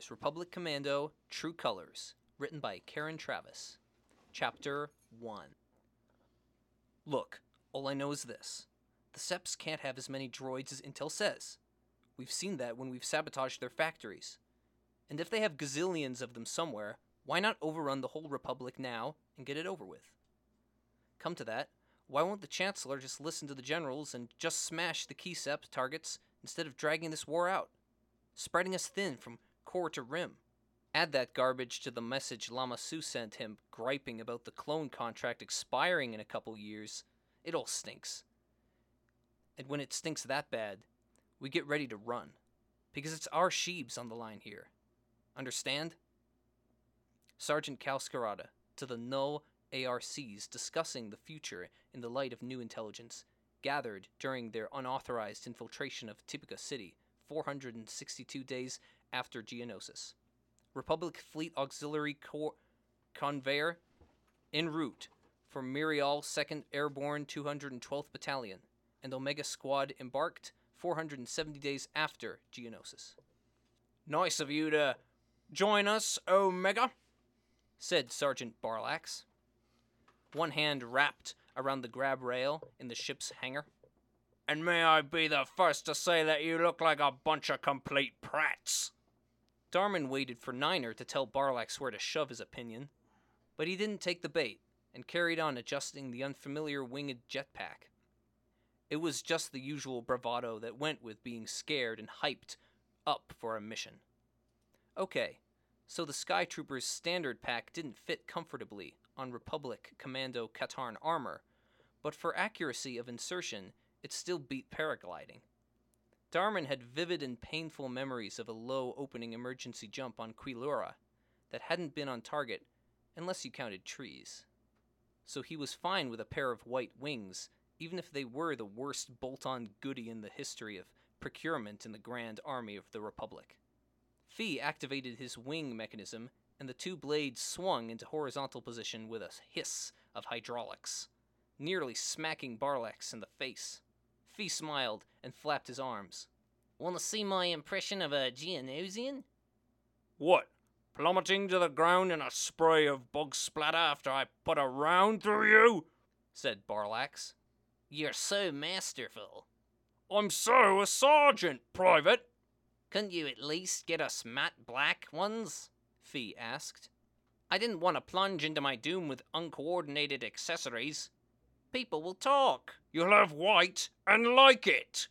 Wars Republic Commando True Colors, written by Karen Travis. Chapter 1. Look, all I know is this. The Seps can't have as many droids as Intel says. We've seen that when we've sabotaged their factories. And if they have gazillions of them somewhere, why not overrun the whole Republic now and get it over with? Come to that, why won't the Chancellor just listen to the generals and just smash the key Sep targets instead of dragging this war out? Spreading us thin from core to rim. Add that garbage to the message Lama Su sent him griping about the clone contract expiring in a couple years. It all stinks. And when it stinks that bad, we get ready to run. Because it's our sheebs on the line here. Understand? Sergeant Cal Scarada, to the null ARCs discussing the future in the light of new intelligence, gathered during their unauthorized infiltration of Tipica City, 462 days after Geonosis. Republic Fleet Auxiliary Corps Conveyor en route for Mirial 2nd Airborne 212th Battalion, and Omega Squad embarked 470 days after Geonosis. Nice of you to join us, Omega, said Sergeant Barlax, one hand wrapped around the grab rail in the ship's hangar. And may I be the first to say that you look like a bunch of complete prats. Darman waited for Niner to tell Barlax where to shove his opinion, but he didn't take the bait and carried on adjusting the unfamiliar winged jetpack. It was just the usual bravado that went with being scared and hyped up for a mission. Okay, so the Sky Trooper's standard pack didn't fit comfortably on Republic Commando Katarn armor, but for accuracy of insertion, it still beat paragliding. Darman had vivid and painful memories of a low opening emergency jump on Quilura that hadn't been on target unless you counted trees. So he was fine with a pair of white wings, even if they were the worst bolt-on goodie in the history of procurement in the Grand Army of the Republic. Fee activated his wing mechanism, and the two blades swung into horizontal position with a hiss of hydraulics, nearly smacking Barlax in the face. Fee smiled and flapped his arms. Want to see my impression of a Geonosian? What? Plummeting to the ground in a spray of bug splatter after I put a round through you? Said Barlax. You're so masterful. I'm so a sergeant, Private. Couldn't you at least get us matte black ones? Fee asked. I didn't want to plunge into my doom with uncoordinated accessories. People will talk. You'll have white and like it.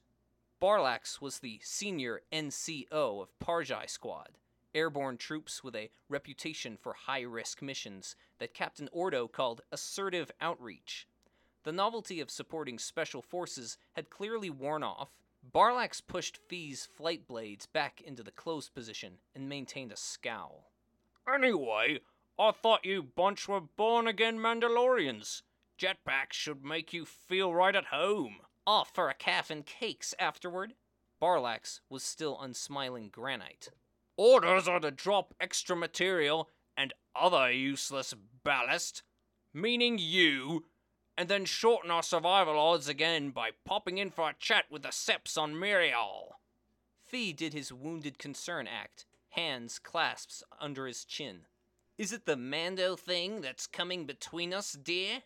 Barlax was the senior NCO of Parjai Squad, airborne troops with a reputation for high-risk missions that Captain Ordo called assertive outreach. The novelty of supporting special forces had clearly worn off. Barlax pushed Fee's flight blades back into the closed position and maintained a scowl. Anyway, I thought you bunch were born-again Mandalorians. Jetpacks should make you feel right at home. Off for a calf and cakes afterward. Barlax was still unsmiling granite. Orders are to drop extra material and other useless ballast, meaning you, and then shorten our survival odds again by popping in for a chat with the Seps on Mirial. Fee did his wounded concern act, hands clasped under his chin. Is it the Mando thing that's coming between us, dear?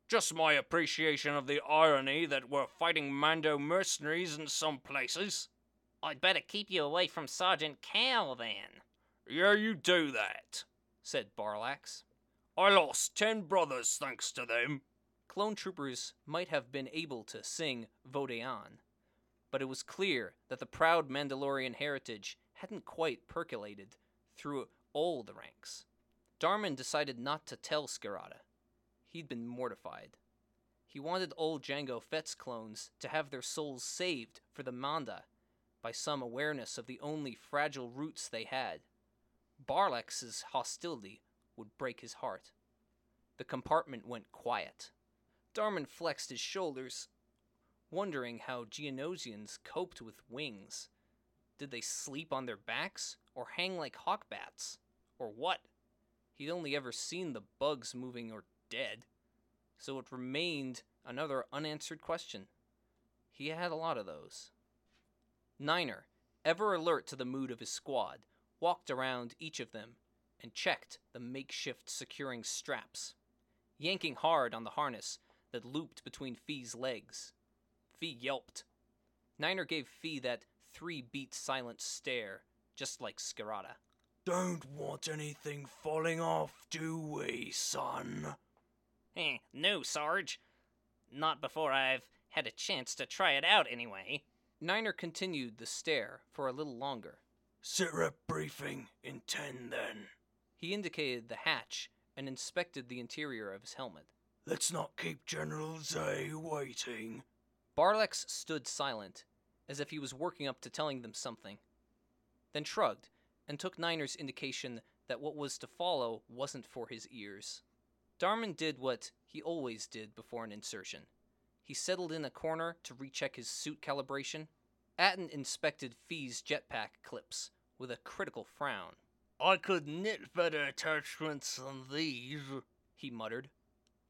Just my appreciation of the irony that we're fighting Mando mercenaries in some places. I'd better keep you away from Sergeant Cal, then. Yeah, you do that, said Barlax. I lost 10 brothers thanks to them. Clone troopers might have been able to sing Vodeon, but it was clear that the proud Mandalorian heritage hadn't quite percolated through all the ranks. Darman decided not to tell Scarada. He'd been mortified. He wanted old Jango Fett's clones to have their souls saved for the Manda by some awareness of the only fragile roots they had. Barlax's hostility would break his heart. The compartment went quiet. Darman flexed his shoulders, wondering how Geonosians coped with wings. Did they sleep on their backs, or hang like hawkbats? Or what? He'd only ever seen the bugs moving or dead, so it remained another unanswered question. He had a lot of those. Niner, ever alert to the mood of his squad, walked around each of them, and checked the makeshift securing straps, yanking hard on the harness that looped between Fee's legs. Fee yelped. Niner gave Fee that 3-beat silent stare, just like Scarata. Don't want anything falling off, do we, son? No, Sarge. Not before I've had a chance to try it out, anyway. Niner continued the stare for a little longer. Sitrep briefing in 10, then. He indicated the hatch and inspected the interior of his helmet. Let's not keep General Zay waiting. Barlex stood silent, as if he was working up to telling them something, then shrugged and took Niner's indication that what was to follow wasn't for his ears. Darman did what he always did before an insertion. He settled in a corner to recheck his suit calibration. Atten inspected Fee's jetpack clips with a critical frown. I could knit better attachments than these, he muttered.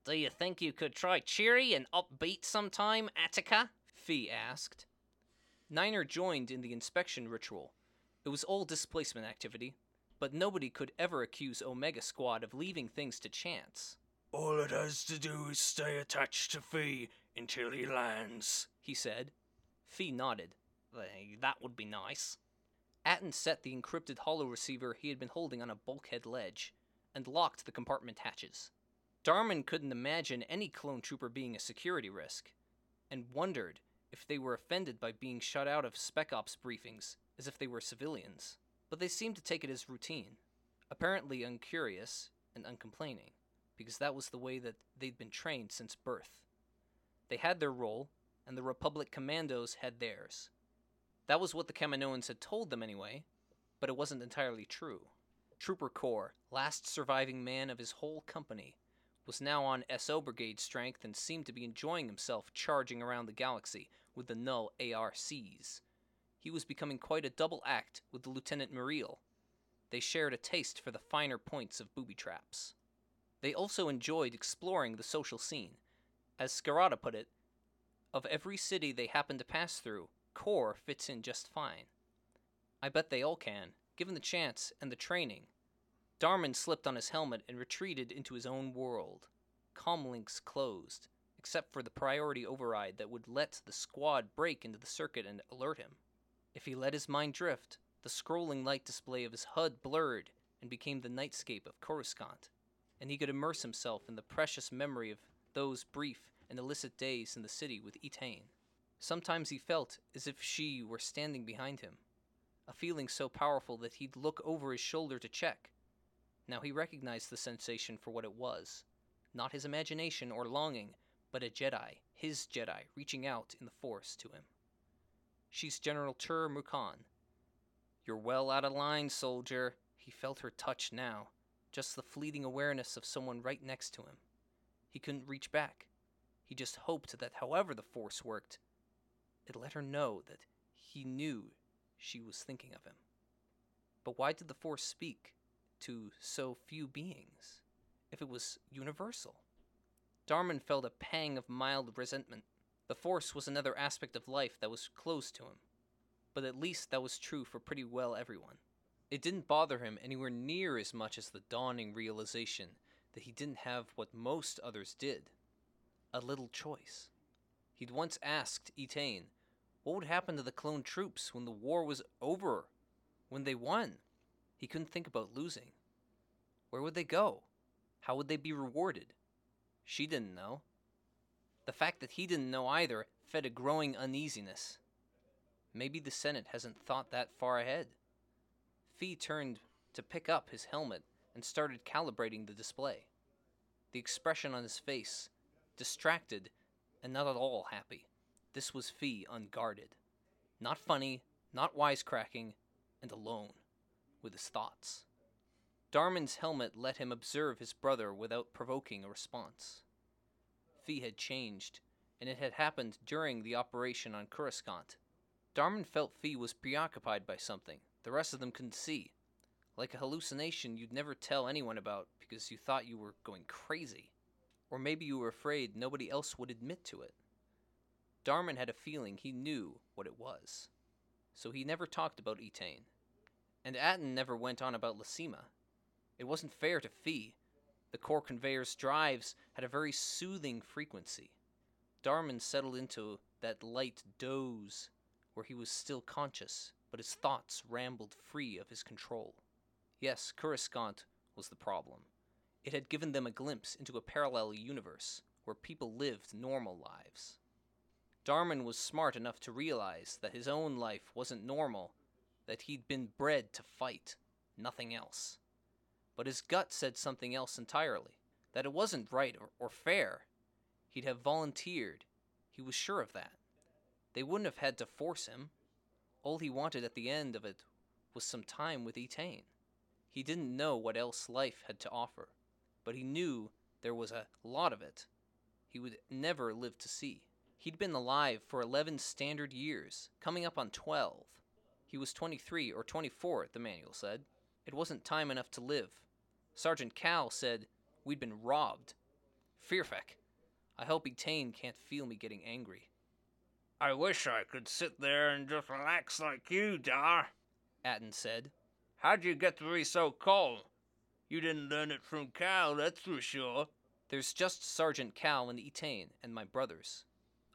Do you think you could try cheery and upbeat sometime, Attica? Fee asked. Niner joined in the inspection ritual. It was all displacement activity, but nobody could ever accuse Omega Squad of leaving things to chance. All it has to do is stay attached to Fee until he lands, he said. Fee nodded. That would be nice. Atten set the encrypted holo receiver he had been holding on a bulkhead ledge, and locked the compartment hatches. Darman couldn't imagine any clone trooper being a security risk, and wondered if they were offended by being shut out of Spec Ops briefings as if they were civilians. But they seemed to take it as routine, apparently uncurious and uncomplaining, because that was the way that they'd been trained since birth. They had their role, and the Republic Commandos had theirs. That was what the Kaminoans had told them anyway, but it wasn't entirely true. Trooper Corps, last surviving man of his whole company, was now on SO Brigade strength and seemed to be enjoying himself charging around the galaxy with the Null ARCs. He was becoming quite a double act with the Lieutenant Muriel. They shared a taste for the finer points of booby traps. They also enjoyed exploring the social scene. As Scarata put it, of every city they happen to pass through, Corps fits in just fine. I bet they all can, given the chance and the training. Darman slipped on his helmet and retreated into his own world. Comlinks closed, except for the priority override that would let the squad break into the circuit and alert him. If he let his mind drift, the scrolling light display of his HUD blurred and became the nightscape of Coruscant, and he could immerse himself in the precious memory of those brief and illicit days in the city with Etain. Sometimes he felt as if she were standing behind him, a feeling so powerful that he'd look over his shoulder to check. Now he recognized the sensation for what it was, not his imagination or longing, but a Jedi, his Jedi, reaching out in the Force to him. She's General Tur Mukan. You're well out of line, soldier. He felt her touch now, just the fleeting awareness of someone right next to him. He couldn't reach back. He just hoped that however the Force worked, it let her know that he knew she was thinking of him. But why did the Force speak to so few beings, if it was universal? Darman felt a pang of mild resentment. The Force was another aspect of life that was closed to him, but at least that was true for pretty well everyone. It didn't bother him anywhere near as much as the dawning realization that he didn't have what most others did, a little choice. He'd once asked Etain what would happen to the clone troops when the war was over, when they won. He couldn't think about losing. Where would they go? How would they be rewarded? She didn't know. The fact that he didn't know either fed a growing uneasiness. Maybe the Senate hasn't thought that far ahead. Fee turned to pick up his helmet and started calibrating the display. The expression on his face, distracted and not at all happy. This was Fee unguarded. Not funny, not wisecracking, and alone with his thoughts. Darman's helmet let him observe his brother without provoking a response. Fee had changed, and it had happened during the operation on Coruscant. Darman felt Fee was preoccupied by something the rest of them couldn't see, like a hallucination you'd never tell anyone about because you thought you were going crazy, or maybe you were afraid nobody else would admit to it. Darman had a feeling he knew what it was, so he never talked about Etain. And Atten never went on about Lysima. It wasn't fair to Fee. The core conveyor's drives had a very soothing frequency. Darman settled into that light doze where he was still conscious, but his thoughts rambled free of his control. Yes, Coruscant was the problem. It had given them a glimpse into a parallel universe where people lived normal lives. Darman was smart enough to realize that his own life wasn't normal, that he'd been bred to fight, nothing else. But his gut said something else entirely, that it wasn't right or fair. He'd have volunteered. He was sure of that. They wouldn't have had to force him. All he wanted at the end of it was some time with Etain. He didn't know what else life had to offer, but he knew there was a lot of it he would never live to see. He'd been alive for 11 standard years, coming up on 12. He was 23 or 24, the manual said. It wasn't time enough to live. Sergeant Cal said we'd been robbed. Fearfeck. I hope Etain can't feel me getting angry. I wish I could sit there and just relax like you, Dar, Atten said. How'd you get to be so calm? You didn't learn it from Cal, that's for sure. There's just Sergeant Cal and Etain and my brothers.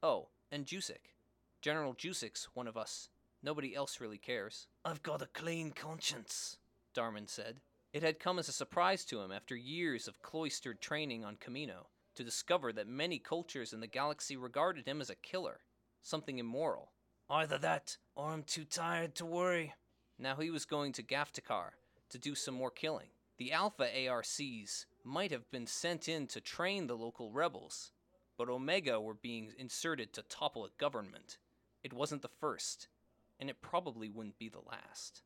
Oh, and Jusek. General Jusek's one of us. Nobody else really cares. I've got a clean conscience, Darman said. It had come as a surprise to him after years of cloistered training on Commando to discover that many cultures in the galaxy regarded him as a killer, something immoral. Either that, or I'm too tired to worry. Now he was going to Gaftakar to do some more killing. The Alpha ARCs might have been sent in to train the local rebels, but Omega were being inserted to topple a government. It wasn't the first, and it probably wouldn't be the last.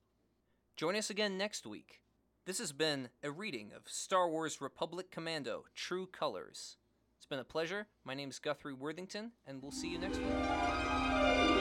Join us again next week. This has been a reading of Star Wars Republic Commando, True Colors. It's been a pleasure. My name is Guthrie Worthington, and we'll see you next week.